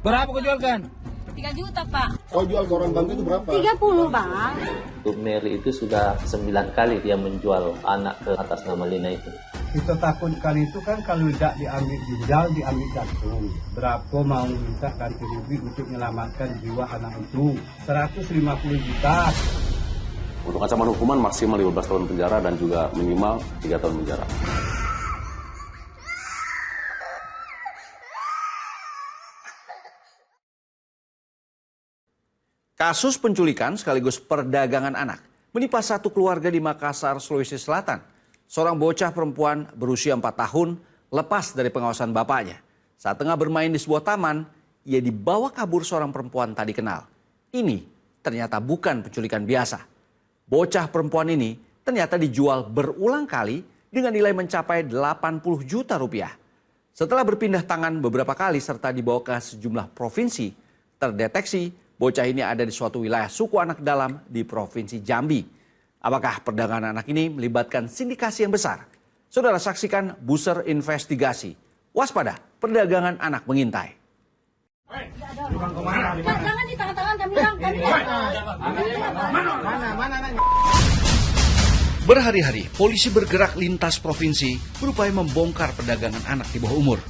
Berapa kau jualkan? 3 juta, Pak. Kau jual ke orang Bangka itu berapa? 30, Bang. Untuk Mary itu sudah 9 kali dia menjual anak ke atas nama Lina itu. Kita takutkan itu kan kalau tidak diambil ginjal, diambil jantung. Berapa mau minta ganti rugi untuk menyelamatkan jiwa anak itu? 150 juta. Untuk ancaman hukuman maksimal 15 tahun penjara dan juga minimal 3 tahun penjara. Kasus penculikan sekaligus perdagangan anak menimpa satu keluarga di Makassar, Sulawesi Selatan. Seorang bocah perempuan berusia 4 tahun lepas dari pengawasan bapaknya. Saat tengah bermain di sebuah taman, ia dibawa kabur seorang perempuan tak dikenal. Ini ternyata bukan penculikan biasa. Bocah perempuan ini ternyata dijual berulang kali dengan nilai mencapai 80 juta rupiah. Setelah berpindah tangan beberapa kali serta dibawa ke sejumlah provinsi, terdeteksi bocah ini ada di suatu wilayah suku anak dalam di Provinsi Jambi. Apakah perdagangan anak ini melibatkan sindikasi yang besar? Saudara saksikan Buser Investigasi. Waspada, perdagangan anak mengintai. Jangan di tangan-tangan kami, Bang. Mana? Berhari-hari, polisi bergerak lintas provinsi berupaya membongkar perdagangan anak di bawah umur.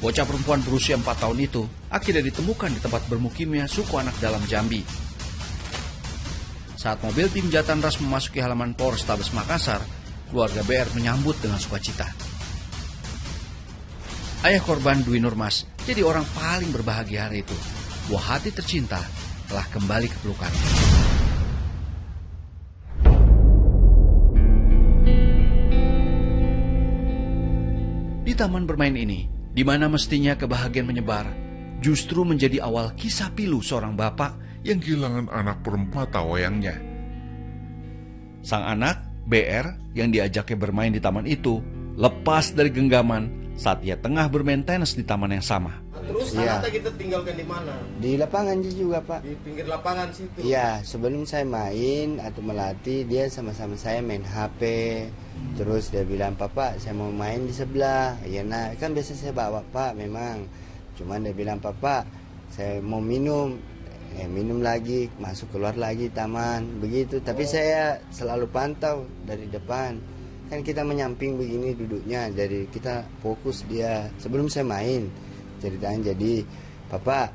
Bocah perempuan berusia 4 tahun itu akhirnya ditemukan di tempat bermukimnya suku anak dalam Jambi. Saat mobil tim Jatan Ras memasuki halaman Polrestabes Makassar, keluarga BR menyambut dengan sukacita. Ayah korban Dwi Nurmas jadi orang paling berbahagia hari itu. Buah hati tercinta telah kembali ke pelukan. Di taman bermain ini, di mana mestinya kebahagiaan menyebar, justru menjadi awal kisah pilu seorang bapak yang kehilangan anak perempuan tawayangnya. Sang anak, BR, yang diajaknya bermain di taman itu, lepas dari genggaman saat ia tengah bermain tenis di taman yang sama. Terus anak kita tinggalkan di mana? Di lapangan juga, Pak. Di pinggir lapangan situ? Iya, sebelum saya main atau melatih, dia sama-sama saya main HP. Terus dia bilang, Papa saya mau main di sebelah. Ya nah, kan biasa saya bawa Pak memang. Cuman dia bilang, Papa saya mau minum. Minum lagi, masuk keluar lagi taman. Begitu, tapi saya selalu pantau dari depan. Kan kita menyamping begini duduknya, jadi kita fokus dia. Sebelum saya main, ceritanya jadi, Papa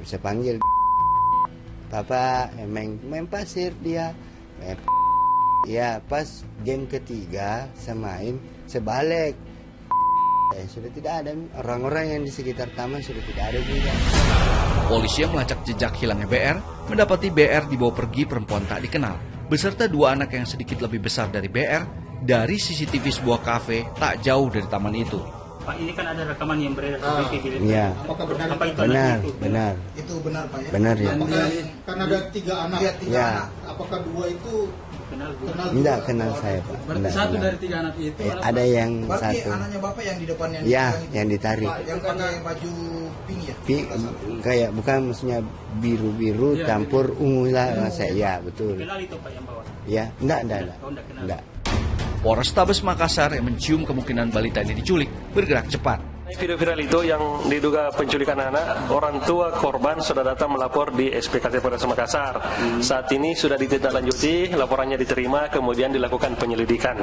saya panggil. Papa main pasir dia. Ya pas game ketiga saya main, saya balik. Sudah tidak ada, orang-orang yang di sekitar taman sudah tidak ada juga. Polisi yang melacak jejak hilangnya BR mendapati BR dibawa pergi perempuan tak dikenal beserta 2 anak yang sedikit lebih besar dari BR dari CCTV sebuah kafe tak jauh dari taman itu. Pak, ini kan ada rekaman yang beredar di TV. Iya. Apakah benar? Apa itu benar, itu? benar. Itu benar, Pak ya? Benar ya. Apakah, kan ada 3 anak. Iya, 3 Ya. anak. Apakah 2 itu kenal Enggak kenal saya, Pak. Berarti Enggak satu kenal. dari 3 anak itu Ada yang berarti satu. anaknya Bapak yang di depan yang Ya, dipegang itu? yang ditarik. Yang pakai baju pink ya? Kayak bukan maksudnya biru-biru campur ungu lah saya. Ya, betul. Kenal itu Pak yang bawa? Ya, enggak. kenal. Enggak. Polrestabes Makassar yang mencium kemungkinan balita ini diculik bergerak cepat. Video viral itu yang diduga penculikan anak, orang tua korban sudah datang melapor di SPKT Polres Makassar. Saat ini sudah ditindaklanjuti, laporannya diterima, kemudian dilakukan penyelidikan.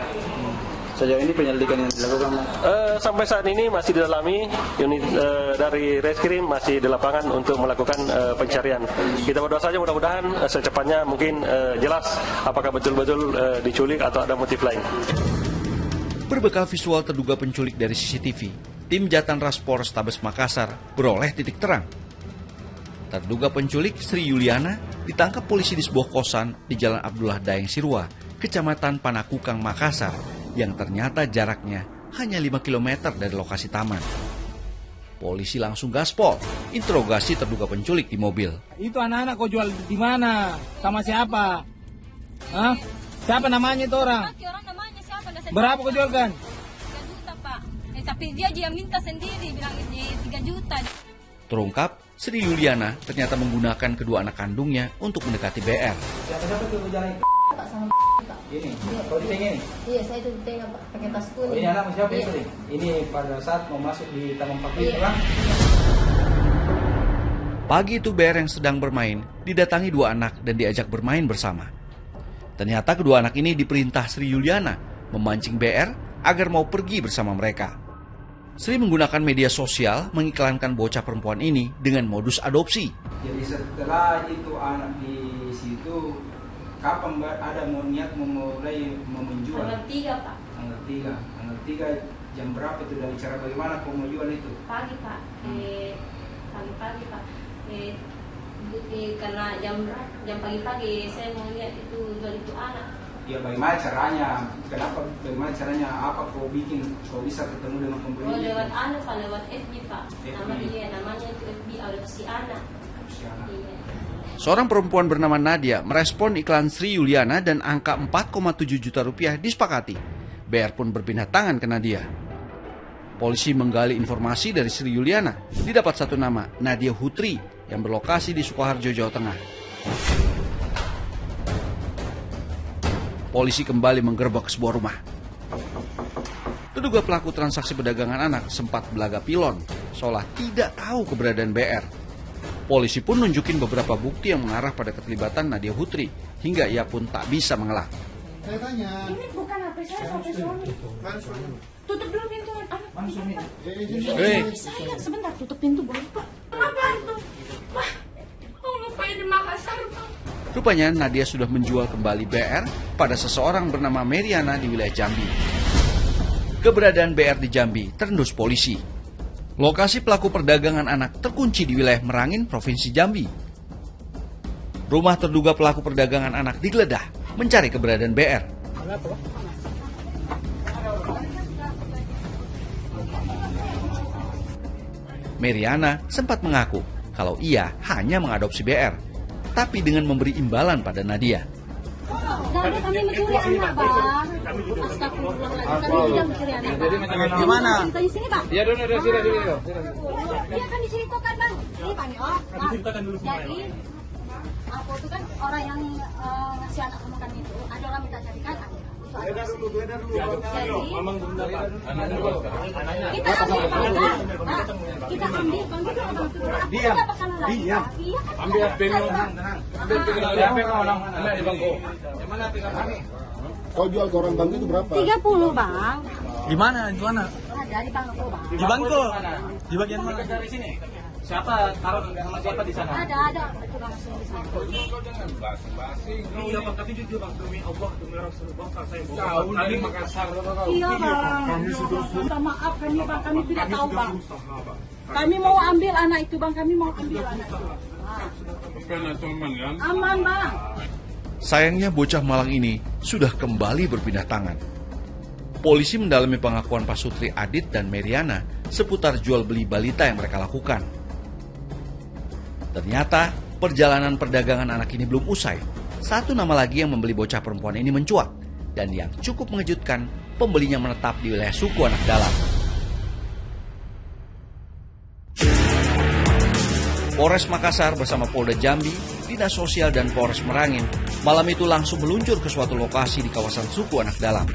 Sejauh ini penyelidikan yang dilakukan Sampai saat ini masih didalami, unit dari Reskrim masih di lapangan untuk melakukan pencarian. Kita berdoa saja mudah-mudahan secepatnya mungkin jelas apakah betul-betul diculik atau ada motif lain. Berbekal visual terduga penculik dari CCTV, tim Jatan Ras Polrestabes Makassar beroleh titik terang. Terduga penculik Sri Yuliana ditangkap polisi di sebuah kosan di Jalan Abdullah Daeng Sirwa, Kecamatan Panakukang, Makassar, yang ternyata jaraknya hanya 5 km dari lokasi taman. Polisi langsung gaspol, interogasi terduga penculik di mobil. Itu anak-anak kau jual di mana? Sama siapa? Hah? Siapa namanya itu orang? Orang namanya siapa? Berapa kau jualkan? 3 juta, Pak. Tapi dia minta sendiri, bilang 3 juta. Terungkap, Sri Yuliana ternyata menggunakan kedua anak kandungnya untuk mendekati BR. Ini, kau di sini? Iya, saya itu tengah pakai tas Oh, kuning. ini anak siapa Iya. itu? Ini pada saat mau masuk di Taman Pakis, Iya. kan? Pagi itu BR yang sedang bermain didatangi dua anak dan diajak bermain bersama. Ternyata kedua anak ini diperintah Sri Yuliana memancing BR agar mau pergi bersama mereka. Sri menggunakan media sosial mengiklankan bocah perempuan ini dengan modus adopsi. Jadi setelah itu anak di situ, kapan ada mau niat memulai menjual? Tanggal 3, Pak. Tanggal 3 jam berapa itu, dari cara bagaimana kau mau jual itu? Pagi, Pak. Pagi-pagi, Pak. Karena jam pagi-pagi saya mau lihat itu jual itu anak. Ya bagaimana caranya? Bagaimana caranya? Apa kau bikin? Kau bisa ketemu dengan pembeli? Oh, lewat anu, Pak, lewat FB, Pak. FB. Namanya itu FB adopsi anak. Iya. Seorang perempuan bernama Nadia merespon iklan Sri Yuliana dan angka 4,7 juta rupiah disepakati. BR pun berpindah tangan ke Nadia. Polisi menggali informasi dari Sri Yuliana. Didapat satu nama, Nadia Hutri, yang berlokasi di Sukoharjo, Jawa Tengah. Polisi kembali menggerebek sebuah rumah. Terduga pelaku transaksi perdagangan anak sempat belaga pilon, seolah tidak tahu keberadaan BR. Polisi pun nunjukin beberapa bukti yang mengarah pada keterlibatan Nadia Hutri, hingga ia pun tak bisa mengelak. Saya tanya. Ini bukan HP saya, HP suami. Tutup dulu pintu. Saya sebentar tutup pintu boleh, Pak. Apa itu? Wah, mau ngapain di Makassar, Pak? Rupanya Nadia sudah menjual kembali BR pada seseorang bernama Meriana di wilayah Jambi. Keberadaan BR di Jambi terendus polisi. Lokasi pelaku perdagangan anak terkunci di wilayah Merangin, Provinsi Jambi. Rumah terduga pelaku perdagangan anak digeledah mencari keberadaan BR. Meriana sempat mengaku kalau ia hanya mengadopsi BR, tapi dengan memberi imbalan pada Nadia. Dan kami mencuri anak, Bang. Astagfirullahaladzim. Kami tidak mencuri anak, Bang. Di mana? Cerita di sini, Pak. Iya, sini. Dia kan diceritakan, Bang. Ini, Pak. Jadi, aku itu kan orang yang ngasih anak sama kami itu. Ada orang minta carikan anak. Jadi, kita ambil, Bang. Kita ambil, Bang. Diam. Ambil di bangku. Kau jual ke orang bangku itu berapa? 30, Bang. Di mana? Ada di bangku, Bang. Di bangku. Di bagian mana? Dari sini. Siapa taruh nama siapa di sana? Ada. Itu Bang langsung di sana. Iya, Bang, tapi jujur, Bang, demi Allah, demi Rasulullah, saya Tahu dari Makassar. Iya, Bang. Minta maaf kami, Bang. Kami tidak tahu, Bang. Kami mau ambil anak itu, Bang. Kami mau ambil anak itu. Aman, Bang. Sayangnya bocah malang ini sudah kembali berpindah tangan. Polisi mendalami pengakuan Pak Sutri Adit dan Meriana seputar jual beli balita yang mereka lakukan. Ternyata perjalanan perdagangan anak ini belum usai. Satu nama lagi yang membeli bocah perempuan ini mencuat, dan yang cukup mengejutkan, pembelinya menetap di wilayah suku Anak Dalam. Polres Makassar bersama Polda Jambi, Dinas Sosial dan Polres Merangin malam itu langsung meluncur ke suatu lokasi di kawasan suku Anak Dalam.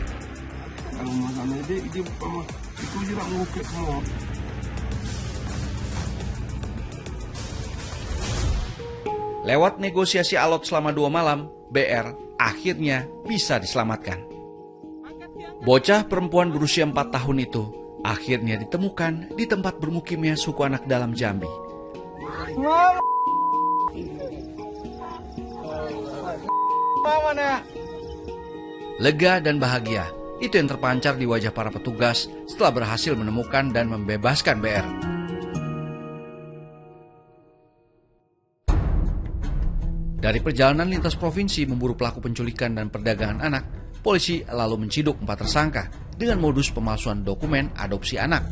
Lewat negosiasi alot selama 2 malam, BR akhirnya bisa diselamatkan. Bocah perempuan berusia 4 tahun itu akhirnya ditemukan di tempat bermukimnya suku Anak Dalam Jambi. Lega dan bahagia, itu yang terpancar di wajah para petugas setelah berhasil menemukan dan membebaskan BR. Dari perjalanan lintas provinsi memburu pelaku penculikan dan perdagangan anak, polisi lalu menciduk 4 tersangka dengan modus pemalsuan dokumen adopsi anak.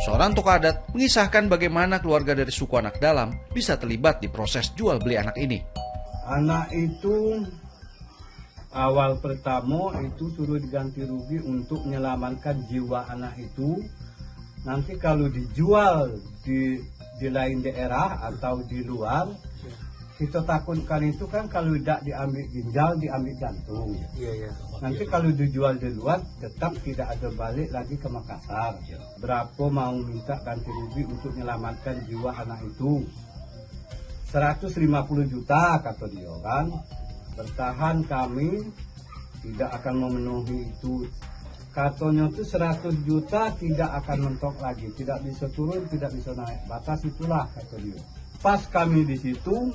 Seorang tokoh adat mengisahkan bagaimana keluarga dari suku Anak Dalam bisa terlibat di proses jual beli anak ini. Anak itu awal pertama itu suruh diganti rugi untuk menyelamatkan jiwa anak itu. Nanti kalau dijual di di lain daerah atau di luar, kita takutkan itu kan kalau tidak diambil ginjal, diambil jantung. Nanti kalau dijual di luar, tetap tidak ada balik lagi ke Makassar. Berapa mau minta ganti rugi untuk menyelamatkan jiwa anak itu? 150 juta kata dia kan. Bertahan kami tidak akan memenuhi itu. Katanya itu 100 juta tidak akan mentok lagi, tidak bisa turun, tidak bisa naik. Batas itulah kata dia. Pas kami di situ,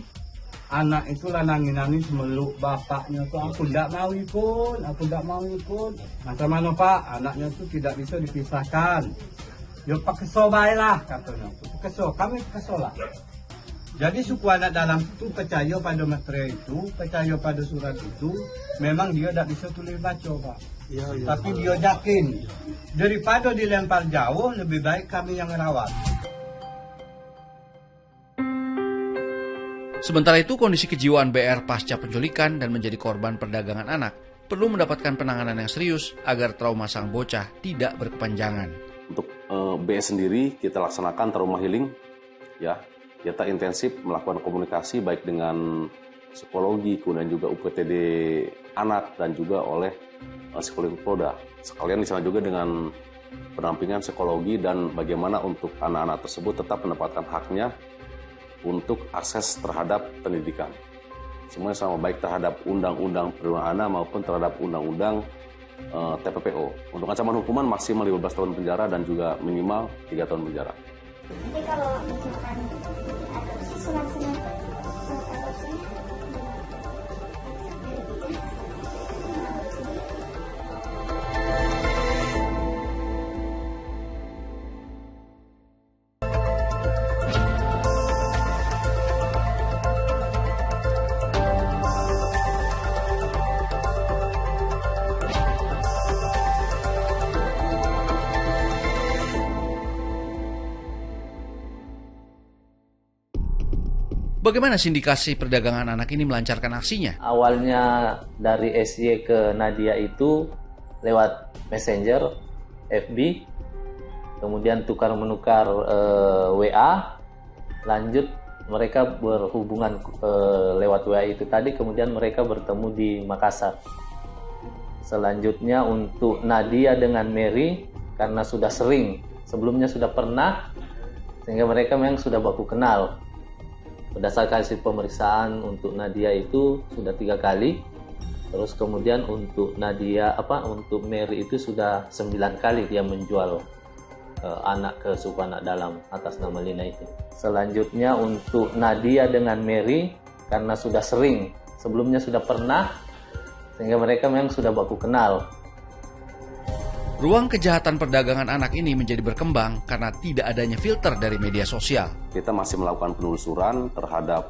anak itu nangis meluk bapaknya tuh, aku tidak mau ikut, aku tidak mau ikut. Macam mana Pak? Anaknya itu tidak bisa dipisahkan. Ya Pak kesel baiklah katanya. Kesel, kami kesel lah. Jadi suku anak dalam itu percaya pada materai itu, percaya pada surat itu. Memang dia tidak bisa tulis baca Pak. Tapi dia yakin daripada dilempar jauh, lebih baik kami yang rawat. Sementara itu, kondisi kejiwaan BR pasca penculikan dan menjadi korban perdagangan anak perlu mendapatkan penanganan yang serius agar trauma sang bocah tidak berkepanjangan. Untuk BR sendiri kita laksanakan trauma healing, ya. Kita intensif melakukan komunikasi baik dengan psikologi, kemudian juga UPTD anak dan juga oleh psikologi Polda. Sekalian di sana juga dengan pendampingan psikologi dan bagaimana untuk anak-anak tersebut tetap mendapatkan haknya untuk akses terhadap pendidikan. Semuanya sama, baik terhadap Undang-Undang Perlindungan Anak maupun terhadap Undang-Undang TPPO. Untuk ancaman hukuman maksimal 15 tahun penjara dan juga minimal 3 tahun penjara. Jadi kalau misalkan adopsi, sunat-sunat adopsi Bagaimana sindikasi perdagangan anak ini melancarkan aksinya? Awalnya dari SY ke Nadia itu lewat Messenger, FB, kemudian tukar-menukar WA, lanjut mereka berhubungan lewat WA itu tadi, kemudian mereka bertemu di Makassar. Selanjutnya untuk Nadia dengan Mary, karena sudah sering, sebelumnya sudah pernah, sehingga mereka memang sudah baku kenal. Berdasarkan hasil pemeriksaan untuk Nadia itu sudah 3 kali. Terus kemudian untuk untuk Mary itu sudah 9 kali dia menjual anak ke suku anak dalam atas nama Lina itu. Selanjutnya untuk Nadia dengan Mary, karena sudah sering, sebelumnya sudah pernah, sehingga mereka memang sudah baku kenal. Ruang kejahatan perdagangan anak ini menjadi berkembang karena tidak adanya filter dari media sosial. Kita masih melakukan penelusuran terhadap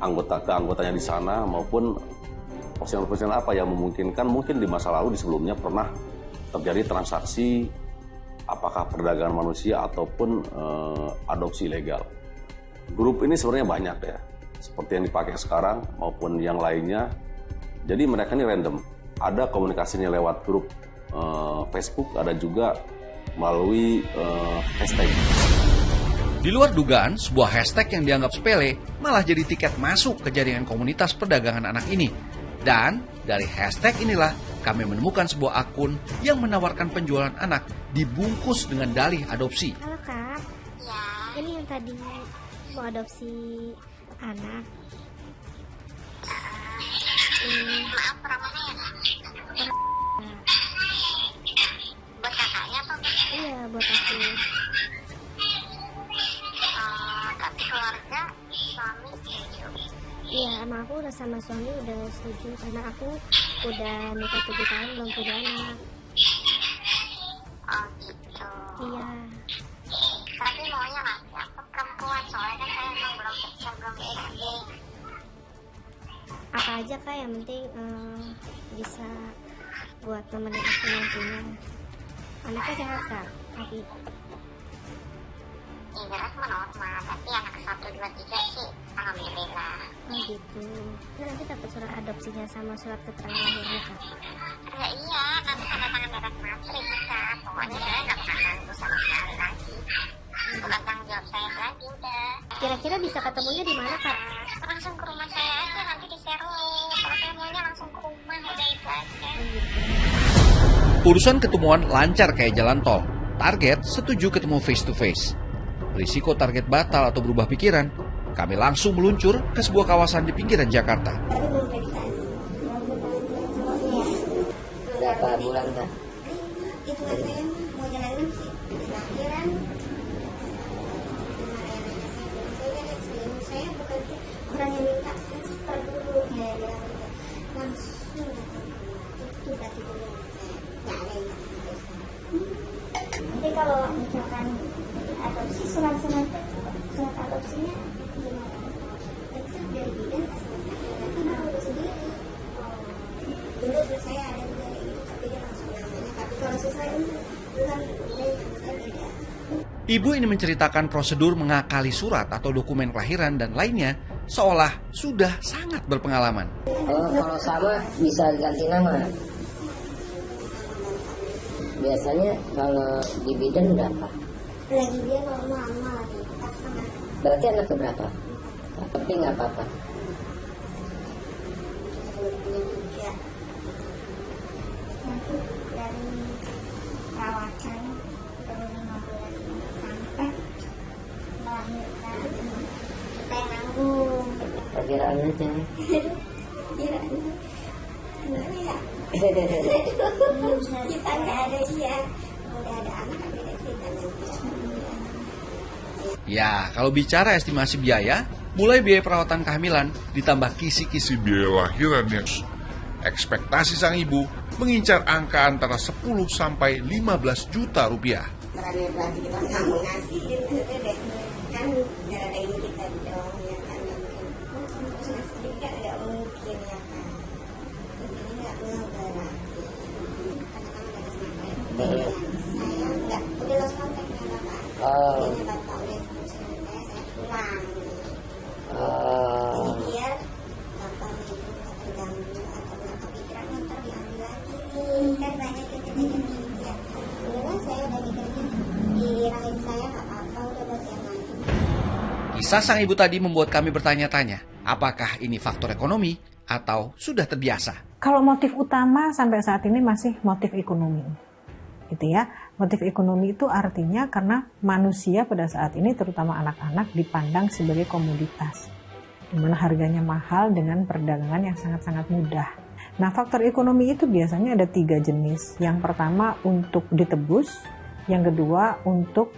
anggotanya di sana maupun postingan-postingan apa yang memungkinkan mungkin di masa lalu di sebelumnya pernah terjadi transaksi apakah perdagangan manusia ataupun adopsi ilegal. Grup ini sebenarnya banyak ya, seperti yang dipakai sekarang maupun yang lainnya. Jadi mereka ini random. Ada komunikasinya lewat grup Facebook, ada juga melalui hashtag. Di luar dugaan, sebuah hashtag yang dianggap sepele malah jadi tiket masuk ke jaringan komunitas perdagangan anak ini. Dan dari hashtag inilah kami menemukan sebuah akun yang menawarkan penjualan anak dibungkus dengan dalih adopsi. Halo Kak, ya. Ini yang tadi mau adopsi anak. Maaf, namanya ya? Buat kakaknya atau? Iya, buat aku. Tapi keluarga, suami setuju? Iya, emang aku udah sama suami udah setuju karena aku udah nikah 7 tahun belum punya anak. Oh gitu. Iya. Tapi maunya laki atau perempuan? Soalnya kan saya emang belum SD. Apa aja Kak, yang penting bisa buat nemenin aku nantinya. Anaknya sehat Kak, tapi ibarat mah normal, tapi anak 1, 2, 3 sih alhamdulillah. Oh gitu. Nanti dapat surat adopsinya sama surat keterangan lahirnya Kak? Ya iya, nanti tanda tangan darat matri kita. Pokoknya saya nggak pernah ganggu sama sekali lagi. Bukan tanggung Kira-kira bisa ketemunya di mana, Kak? Langsung ke rumah saya aja, nanti di-share link. Kalau saya maunya langsung ke rumah, udah itu aja. Urusan ketemuan lancar kayak jalan tol. Target setuju ketemu face to face. Risiko target batal atau berubah pikiran, kami langsung meluncur ke sebuah kawasan di pinggiran Jakarta. Berapa bulan, Kak? Itu saya mau jalanin sih. Akhiran saya bukan orang yang minta transfer dulu, ya langsung itu berarti dulu nggak ada yang nanti kalau misalkan adopsi surat adopsinya gimana? Itu dari bidan kasih saya nanti baru urus sendiri. Dulu saya ada dari itu tapi dia langsung namanya, tapi kalau sesuai bukan saya beda. Ibu ini menceritakan prosedur mengakali surat atau dokumen kelahiran dan lainnya seolah sudah sangat berpengalaman. Kalau sama bisa ganti nama. Biasanya kalau di bidan berapa? Lagi dia normal lagi pasangan. Berarti anak keberapa? Tapi nggak apa-apa. Nanti dari perawatan baru 5 bulan sampai melahirkan kita yang nanggung. Perkiraan aja. Kiraannya gimana ya? Kita nggak ada dia, udah ada anak beda cerita nanti. Ya, kalau bicara estimasi biaya, mulai biaya perawatan kehamilan ditambah kisi-kisi biaya lahirannya. Ekspektasi sang ibu mengincar angka antara 10 sampai 15 juta rupiah. Berani kita nggak ngasih gitu deh, kan ada ini kita dong ya kan, terus ngasih kan nggak mungkin ya kan, ini nggak berarti karena saya nggak udah lost contact dengan bapak, ini bapak udah saya pulang, jadi biar bapak itu nggak terganggu atau nggak kepikiran ntar diambil lagi nih, kan banyak yang kejadian ya. Beneran saya udah mikirnya di rahim saya nggak apa-apa, udah buat yang lain. Kisah sang ibu tadi membuat kami bertanya-tanya, apakah ini faktor ekonomi atau sudah terbiasa? Kalau motif utama sampai saat ini masih motif ekonomi, gitu ya. Motif ekonomi itu artinya karena manusia pada saat ini, terutama anak-anak, dipandang sebagai komoditas, di mana harganya mahal dengan perdagangan yang sangat-sangat mudah. Nah, faktor ekonomi itu biasanya ada 3 jenis. Yang pertama untuk ditebus, yang kedua untuk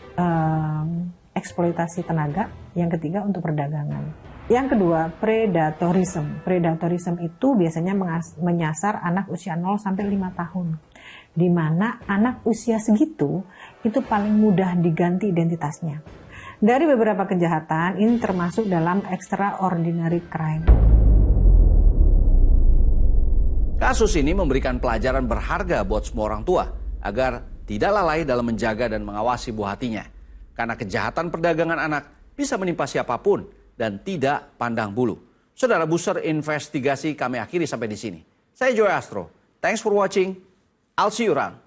eksploitasi tenaga, yang ketiga untuk perdagangan. Yang kedua, predatorisme. Predatorisme itu biasanya menyasar anak usia 0 sampai 5 tahun. Di mana anak usia segitu itu paling mudah diganti identitasnya. Dari beberapa kejahatan, ini termasuk dalam extraordinary crime. Kasus ini memberikan pelajaran berharga buat semua orang tua agar tidak lalai dalam menjaga dan mengawasi buah hatinya. Karena kejahatan perdagangan anak bisa menimpa siapapun dan tidak pandang bulu. Saudara, Buser Investigasi kami akhiri sampai di sini. Saya Joy Astro. Thanks for watching. I'll see you around.